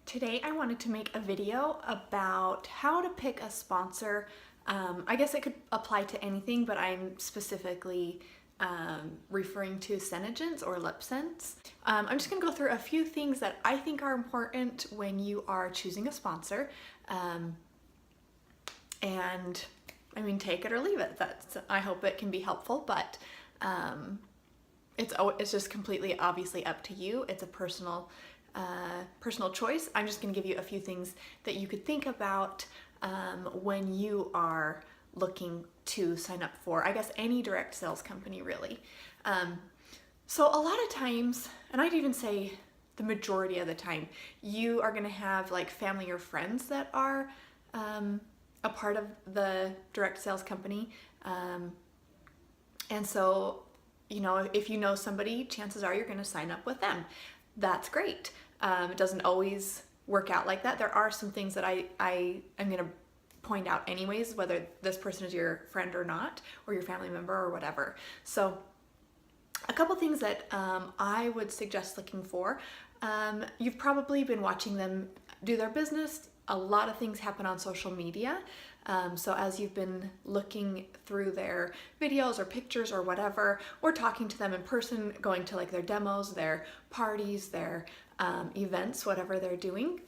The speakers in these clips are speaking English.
Today I wanted to make a video about how to pick a sponsor. I guess it could apply to anything, but I'm specifically referring to SENEGENCE or lip sense. I'm just going to go through a few things that I think are important when you are choosing a sponsor. And I mean, take it or leave it. I hope it can be helpful, but it's just completely obviously up to you. It's a personal choice. I'm just going to give you a few things that you could think about when you are looking to sign up for, I guess, any direct sales company, really. So a lot of times, and I'd even say the majority of the time, you are going to have like family or friends that are a part of the direct sales company. And so, you know, if you know somebody, chances are you're going to sign up with them. That's great. It doesn't always work out like that. There are some things that I am going to point out anyways, whether this person is your friend or not, or your family member or whatever. So a couple things that I would suggest looking for. You've probably been watching them do their business. A lot of things happen on social media. So as you've been looking through their videos or pictures or whatever, or talking to them in person, going to like their demos, their parties, their events, whatever they're doing,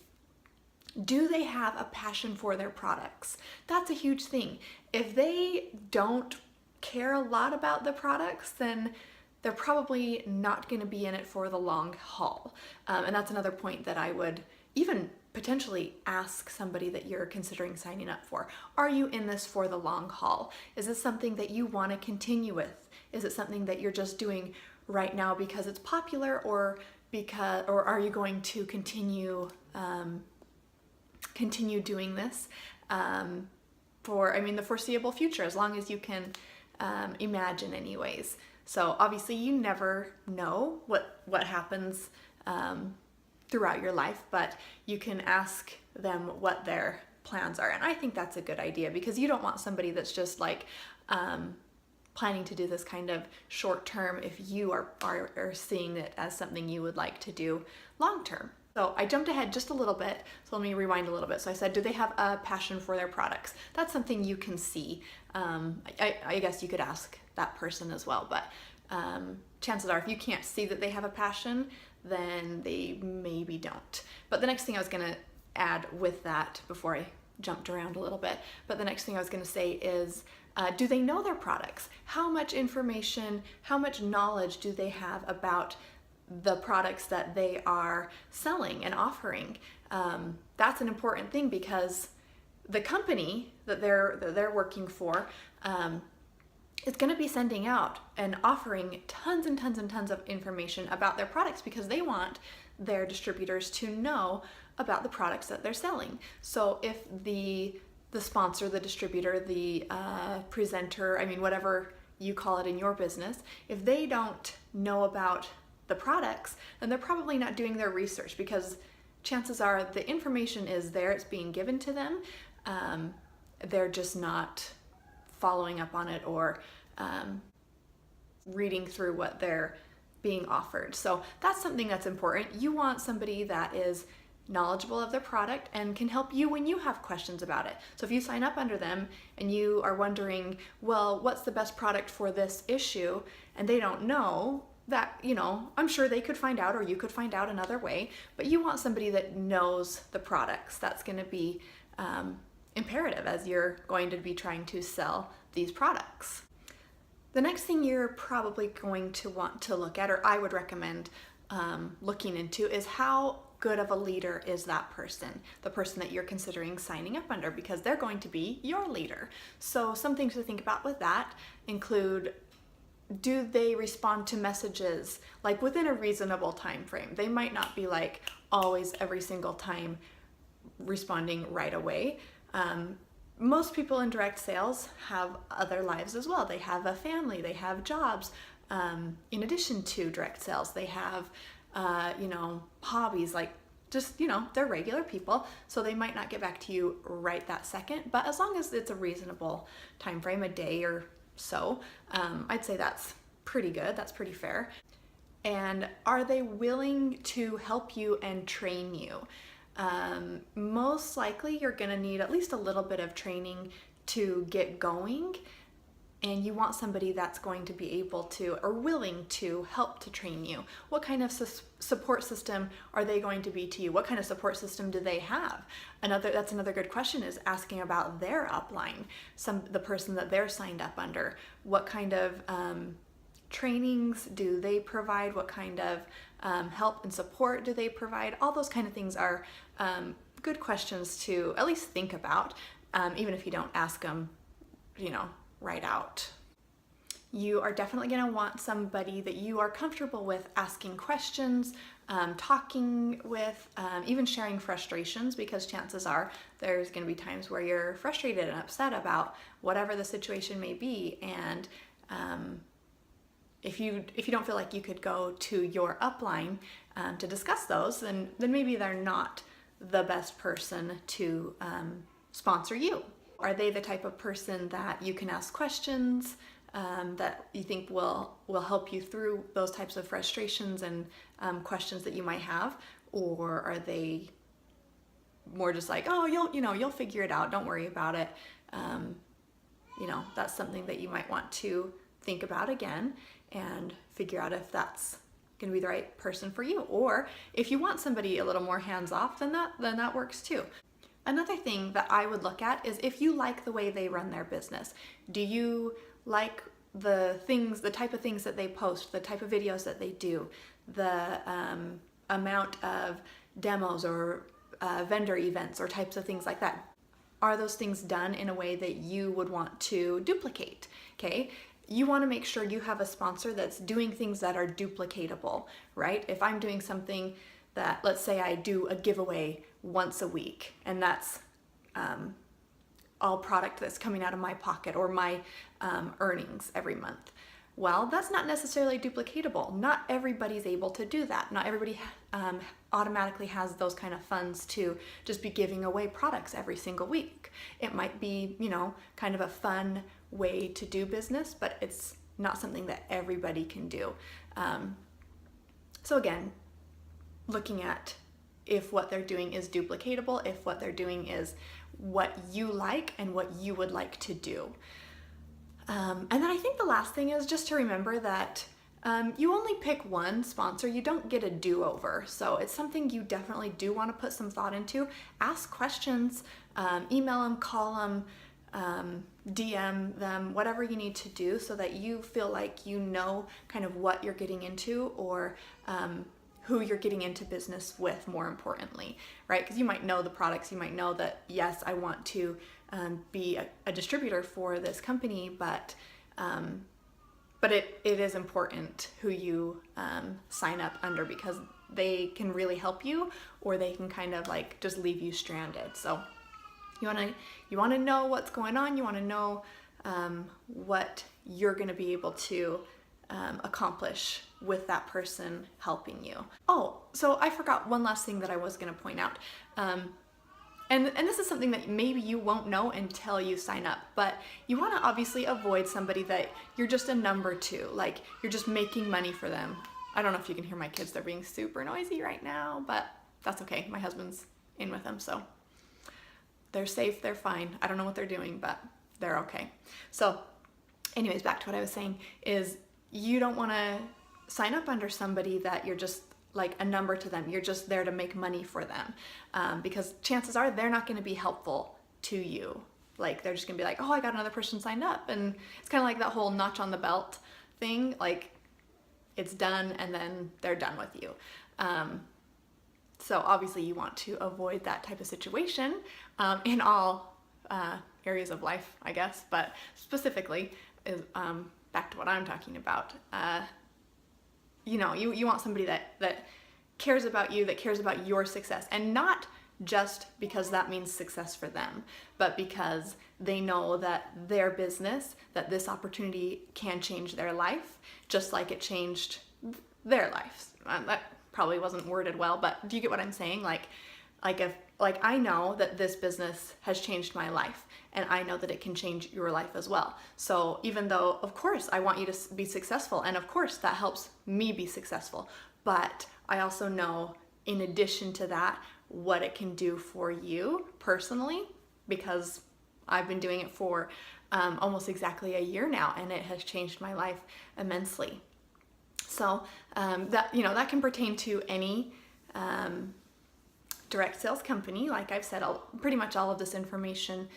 do they have a passion for their products? That's a huge thing. If they don't care a lot about the products, then they're probably not going to be in it for the long haul. And that's another point that I would even potentially ask somebody that you're considering signing up for. Are you in this for the long haul? Is this something that you want to continue with? Is it something that you're just doing right now because it's popular, or are you going to continue doing this for, I mean, the foreseeable future, as long as you can imagine anyways. So obviously you never know what happens throughout your life, but you can ask them what their plans are. And I think that's a good idea, because you don't want somebody that's just like planning to do this kind of short term if you are seeing it as something you would like to do long term. So I jumped ahead just a little bit, so let me rewind a little bit. So I said, do they have a passion for their products? That's something you can see. I guess you could ask that person as well, but chances are if you can't see that they have a passion, then they maybe don't. But the next thing I was gonna add with that, before I jumped around a little bit, but the next thing I was gonna say is, do they know their products? How much information, how much knowledge do they have about the products that they are selling and offering? That's an important thing, because the company that they're working for is going to be sending out and offering tons and tons and tons of information about their products, because they want their distributors to know about the products that they're selling. So if the sponsor, the distributor, the presenter, I mean, whatever you call it in your business, if they don't know about the products, then they're probably not doing their research, because chances are the information is there, it's being given to them. They're just not following up on it or reading through what they're being offered. So that's something that's important. You want somebody that is knowledgeable of their product and can help you when you have questions about it. So if you sign up under them and you are wondering, well, what's the best product for this issue, and they don't know, that, you know, I'm sure they could find out, or you could find out another way, but you want somebody that knows the products. That's going to be imperative as you're going to be trying to sell these products. The next thing you're probably going to want to look at, or I would recommend looking into, is how good of a leader is that person, the person that you're considering signing up under, because they're going to be your leader. So some things to think about with that include, do they respond to messages like within a reasonable time frame? They might not be like always every single time responding right away. Most people in direct sales have other lives as well. They have a family, they have jobs. In addition to direct sales, they have, you know, hobbies, like just, you know, they're regular people. So they might not get back to you right that second, but as long as it's a reasonable time frame, a day or so, I'd say that's pretty good. That's pretty fair. And are they willing to help you and train you? most likely you're going to need at least a little bit of training to get going, and you want somebody that's going to be able to or willing to help to train you. What kind of support system are they going to be to you? What kind of support system do they have? That's another good question, is asking about their upline, the person that they're signed up under. What kind of trainings do they provide? What kind of help and support do they provide? All those kind of things are good questions to at least think about, even if you don't ask them, right out. You are definitely going to want somebody that you are comfortable with asking questions, talking with, even sharing frustrations, because chances are there's going to be times where you're frustrated and upset about whatever the situation may be, and if you don't feel like you could go to your upline to discuss those, then maybe they're not the best person to sponsor you. Are they the type of person that you can ask questions that you think will help you through those types of frustrations and questions that you might have? Or are they more just like, oh, you'll figure it out, don't worry about it? That's something that you might want to think about again and figure out if that's going to be the right person for you. Or if you want somebody a little more hands-off, then that works too. Another thing that I would look at is if you like the way they run their business. Do you like the type of things that they post, the type of videos that they do, the amount of demos or vendor events or types of things like that? Are those things done in a way that you would want to duplicate? Okay, you want to make sure you have a sponsor that's doing things that are duplicatable, right? If I'm doing something that, let's say I do a giveaway once a week, and that's all product that's coming out of my pocket or my earnings every month. Well, that's not necessarily duplicatable. Not everybody's able to do that. Not everybody automatically has those kind of funds to just be giving away products every single week. It might be, kind of a fun way to do business, but it's not something that everybody can do. So again, looking at if what they're doing is duplicatable, if what they're doing is what you like and what you would like to do. And then I think the last thing is just to remember that you only pick one sponsor. You don't get a do-over. So it's something you definitely do want to put some thought into. Ask questions, email them, call them, DM them, whatever you need to do so that you feel like you know kind of what you're getting into, or who you're getting into business with, more importantly, right? Because you might know the products, you might know that, yes, I want to be a distributor for this company, but it is important who you sign up under, because they can really help you, or they can kind of like just leave you stranded. So you want to know what's going on. You want to know what you're going to be able to accomplish with that person helping you. Oh, so I forgot one last thing that I was going to point out. And this is something that maybe you won't know until you sign up, but you want to obviously avoid somebody that you're just a number to, like you're just making money for them. I don't know if you can hear my kids, they're being super noisy right now, but that's okay. My husband's in with them, so they're safe, they're fine. I don't know what they're doing, but they're okay. So anyways, back to what I was saying is you don't want to sign up under somebody that you're just like a number to them. You're just there to make money for them, because chances are they're not going to be helpful to you. Like they're just going to be like, oh, I got another person signed up. And it's kind of like that whole notch on the belt thing. Like it's done and then they're done with you. So obviously you want to avoid that type of situation in all areas of life, I guess, but specifically is back to what I'm talking about. You want somebody that cares about you, that cares about your success, and not just because that means success for them, but because they know that their business, that this opportunity can change their life, just like it changed their lives. That probably wasn't worded well, but do you get what I'm saying? Like if I know that this business has changed my life, and I know that it can change your life as well. So even though, of course, I want you to be successful, and of course that helps me be successful, but I also know in addition to that, what it can do for you personally, because I've been doing it for almost exactly a year now, and it has changed my life immensely. So that can pertain to any direct sales company. Like I've said, pretty much all of this information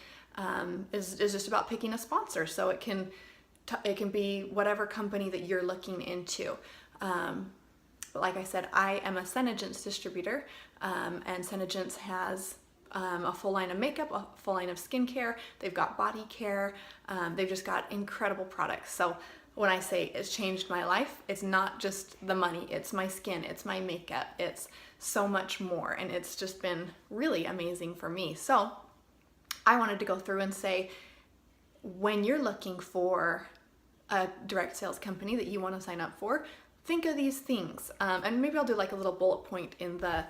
is just about picking a sponsor. So it can be whatever company that you're looking into. But like I said, I am a SENEGENCE distributor, and SENEGENCE has a full line of makeup, a full line of skincare. They've got body care. They've just got incredible products. So when I say it's changed my life, it's not just the money, it's my skin, it's my makeup, it's so much more, and it's just been really amazing for me. So I wanted to go through and say, when you're looking for a direct sales company that you want to sign up for, think of these things. And maybe I'll do like a little bullet point in the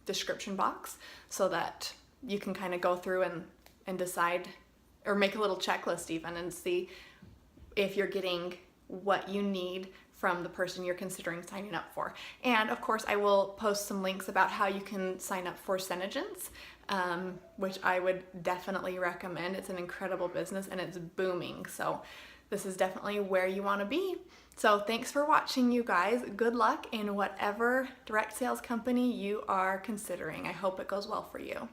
description box so that you can kind of go through and decide, or make a little checklist even, and see if you're getting what you need from the person you're considering signing up for. And of course, I will post some links about how you can sign up for SENEGENCE, which I would definitely recommend. It's an incredible business and it's booming. So this is definitely where you want to be. So thanks for watching, you guys. Good luck in whatever direct sales company you are considering. I hope it goes well for you.